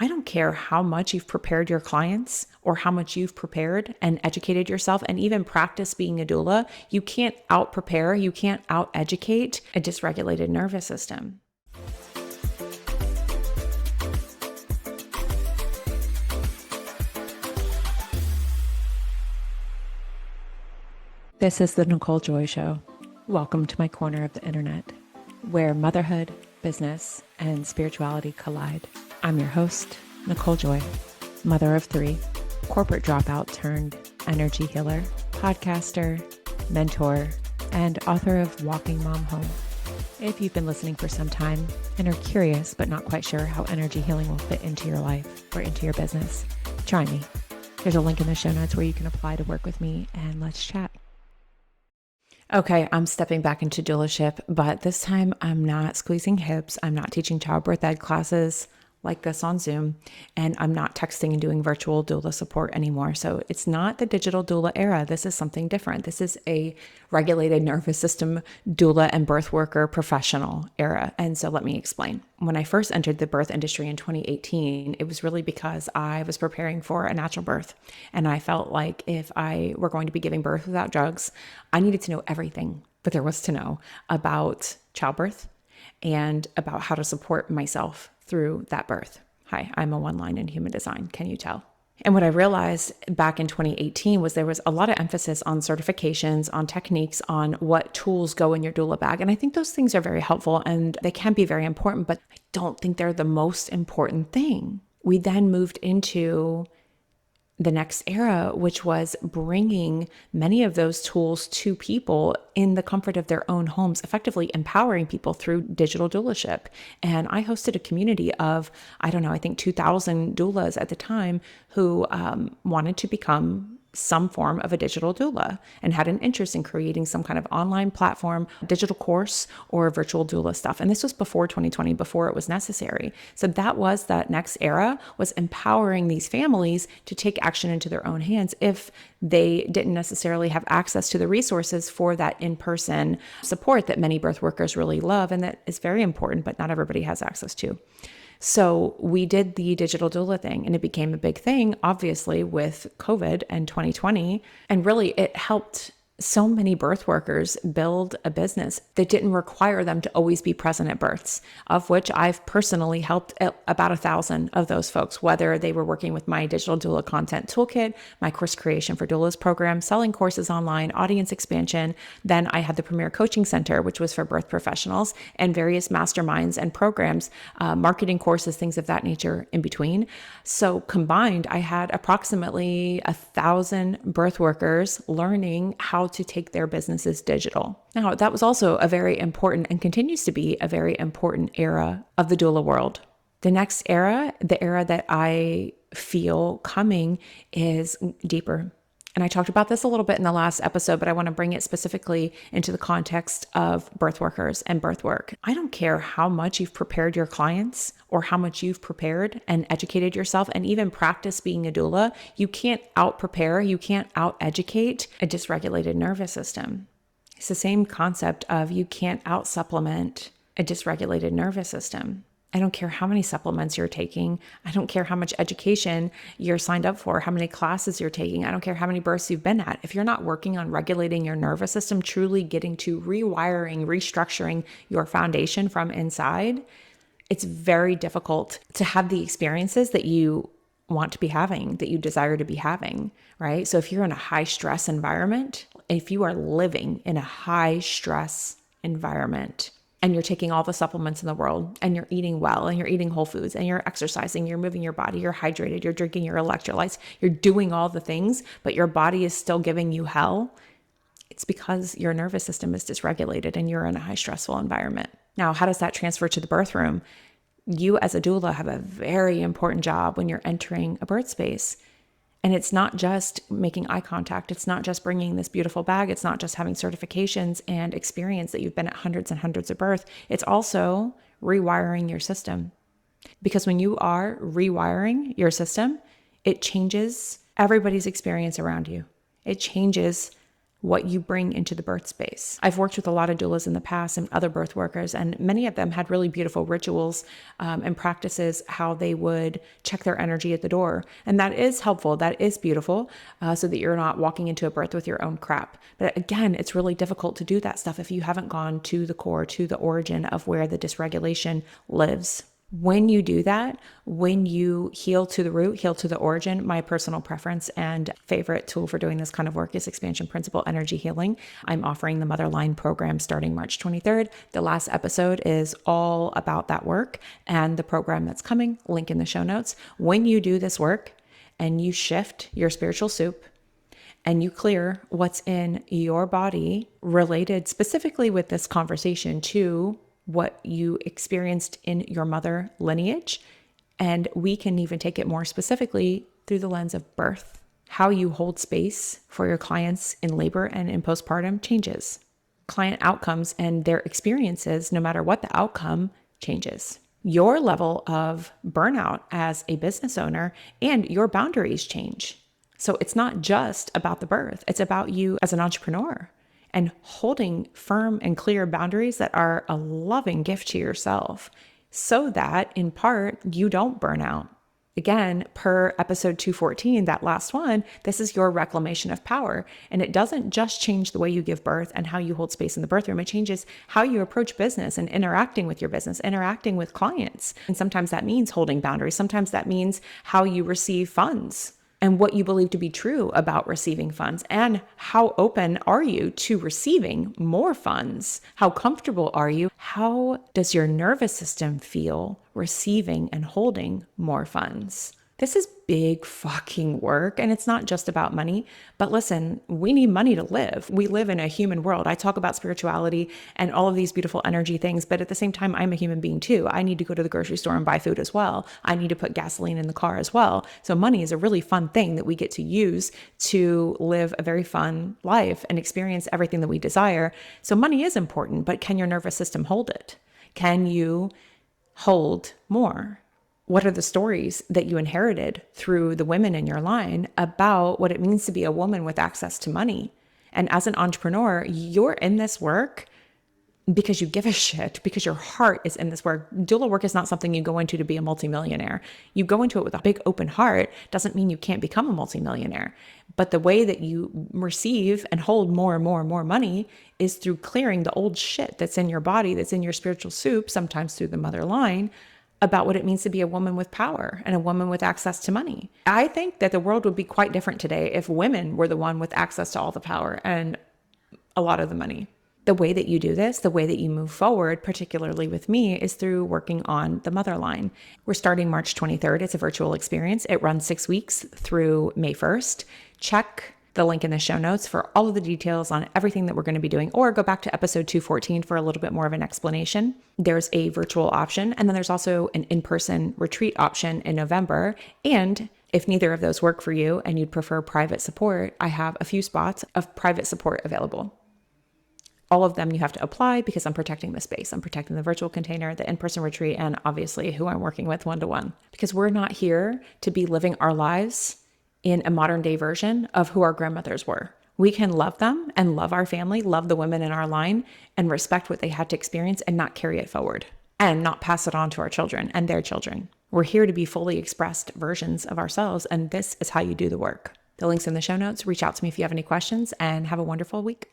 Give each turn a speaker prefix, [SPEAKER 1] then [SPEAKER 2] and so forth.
[SPEAKER 1] I don't care how much you've prepared your clients or how much you've prepared and educated yourself and even practice being a doula. You can't out prepare, you can't out educate a dysregulated nervous system. This is the Nicole Joy Show. Welcome to my corner of the internet, where motherhood, business, and spirituality collide. I'm your host, Nicole Joy, mother of 3, corporate dropout turned energy healer, podcaster, mentor, and author of Walking Mom Home. If you've been listening for some time and are curious but not quite sure how energy healing will fit into your life or into your business, try me. There's a link in the show notes where you can apply to work with me, and let's chat. Okay, I'm stepping back into doulaship, but this time I'm not squeezing hips. I'm not teaching childbirth ed classes like this on Zoom, and I'm not texting and doing virtual doula support anymore. So it's not the digital doula era. This is something different. This is a regulated nervous system doula and birth worker professional era. And so let me explain. When I first entered the birth industry in 2018, it was really because I was preparing for a natural birth. And I felt like if I were going to be giving birth without drugs, I needed to know everything that there was to know about childbirth and about how to support myself through that birth. Hi, I'm a one-line in human design. Can you tell? And what I realized back in 2018 was there was a lot of emphasis on certifications, on techniques, on what tools go in your doula bag. And I think those things are very helpful and they can be very important, but I don't think they're the most important thing. We then moved into the next era, which was bringing many of those tools to people in the comfort of their own homes, effectively empowering people through digital doulaship. And I hosted a community of, I think 2,000 doulas at the time who wanted to become some form of a digital doula and had an interest in creating some kind of online platform, digital course, or virtual doula stuff. And this was before 2020, before it was necessary. So that next era was empowering these families to take action into their own hands if they didn't necessarily have access to the resources for that in-person support that many birth workers really love and that is very important, but not everybody has access to. So we did the digital doula thing and it became a big thing, obviously, with COVID and 2020. And really it helped so many birth workers build a business that didn't require them to always be present at births, of which I've personally helped about 1,000 of those folks, whether they were working with my digital doula content toolkit, my course creation for doulas program, selling courses online, audience expansion. Then I had the Premier Coaching Center, which was for birth professionals, and various masterminds and programs, marketing courses, things of that nature in between. So combined, I had approximately 1,000 birth workers learning how to take their businesses digital. Now, that was also a very important and continues to be a very important era of the doula world. The next era, the era that I feel coming, is deeper. And I talked about this a little bit in the last episode, but I want to bring it specifically into the context of birth workers and birth work. I don't care how much you've prepared your clients or how much you've prepared and educated yourself and even practice being a doula. You can't out prepare, you can't out educate a dysregulated nervous system. It's the same concept of you can't out supplement a dysregulated nervous system. I don't care how many supplements you're taking. I don't care how much education you're signed up for, how many classes you're taking. I don't care how many births you've been at. If you're not working on regulating your nervous system, truly getting to rewiring, restructuring your foundation from inside, it's very difficult to have the experiences that you want to be having, that you desire to be having, right? So if you're in a high stress environment, if you are living in a high stress environment, and you're taking all the supplements in the world and you're eating well and you're eating whole foods and you're exercising, you're moving your body, you're hydrated, you're drinking your electrolytes, you're doing all the things, but your body is still giving you hell, it's because your nervous system is dysregulated and you're in a high stressful environment. Now, how does that transfer to the birth room? You as a doula have a very important job when you're entering a birth space. And it's not just making eye contact. It's not just bringing this beautiful bag. It's not just having certifications and experience that you've been at hundreds and hundreds of births. It's also rewiring your system. Because when you are rewiring your system, it changes everybody's experience around you. It changes what you bring into the birth space. I've worked with a lot of doulas in the past and other birth workers, and many of them had really beautiful rituals and practices how they would check their energy at the door. And that is helpful. That is beautiful, so that you're not walking into a birth with your own crap. But again, it's really difficult to do that stuff if you haven't gone to the core, to the origin of where the dysregulation lives. When you do that, when you heal to the root, heal to the origin, my personal preference and favorite tool for doing this kind of work is expansion principle energy healing. I'm offering the Motherline program starting March 23rd. The last episode is all about that work and the program that's coming, link in the show notes. When you do this work and you shift your spiritual soup and you clear what's in your body related specifically with this conversation to what you experienced in your mother lineage. And we can even take it more specifically through the lens of birth. How you hold space for your clients in labor and in postpartum changes. Client outcomes and their experiences, no matter what the outcome, changes. Your level of burnout as a business owner and your boundaries change. So it's not just about the birth, it's about you as an entrepreneur. And holding firm and clear boundaries that are a loving gift to yourself so that in part you don't burn out. Again, per episode 214, that last one, this is your reclamation of power. And it doesn't just change the way you give birth and how you hold space in the birth room. It changes how you approach business and interacting with your business, interacting with clients. And sometimes that means holding boundaries. Sometimes that means how you receive funds and what you believe to be true about receiving funds, and how open are you to receiving more funds? How comfortable are you? How does your nervous system feel receiving and holding more funds? This is big fucking work, and it's not just about money, but listen, we need money to live. We live in a human world. I talk about spirituality and all of these beautiful energy things, but at the same time, I'm a human being too. I need to go to the grocery store and buy food as well. I need to put gasoline in the car as well. So money is a really fun thing that we get to use to live a very fun life and experience everything that we desire. So money is important, but can your nervous system hold it? Can you hold more? What are the stories that you inherited through the women in your line about what it means to be a woman with access to money? And as an entrepreneur, you're in this work because you give a shit, because your heart is in this work. Doula work is not something you go into to be a multimillionaire. You go into it with a big open heart. Doesn't mean you can't become a multimillionaire. But the way that you receive and hold more and more and more money is through clearing the old shit that's in your body, that's in your spiritual soup, sometimes through the mother line, about what it means to be a woman with power and a woman with access to money. I think that the world would be quite different today if women were the one with access to all the power and a lot of the money. The way that you do this, the way that you move forward, particularly with me, is through working on the mother line. We're starting March 23rd. It's a virtual experience. It runs 6 weeks through May 1st. Check the link in the show notes for all of the details on everything that we're going to be doing, or go back to episode 214 for a little bit more of an explanation. There's a virtual option, and then there's also an in-person retreat option in November. And if neither of those work for you and you'd prefer private support, I have a few spots of private support available. All of them you have to apply because I'm protecting the space. I'm protecting the virtual container, the in-person retreat, and obviously who I'm working with one-to-one. Because we're not here to be living our lives in a modern day version of who our grandmothers were. We can love them and love our family, love the women in our line, and respect what they had to experience and not carry it forward and not pass it on to our children and their children. We're here to be fully expressed versions of ourselves, and this is how you do the work. The link's in the show notes. Reach out to me if you have any questions, and have a wonderful week.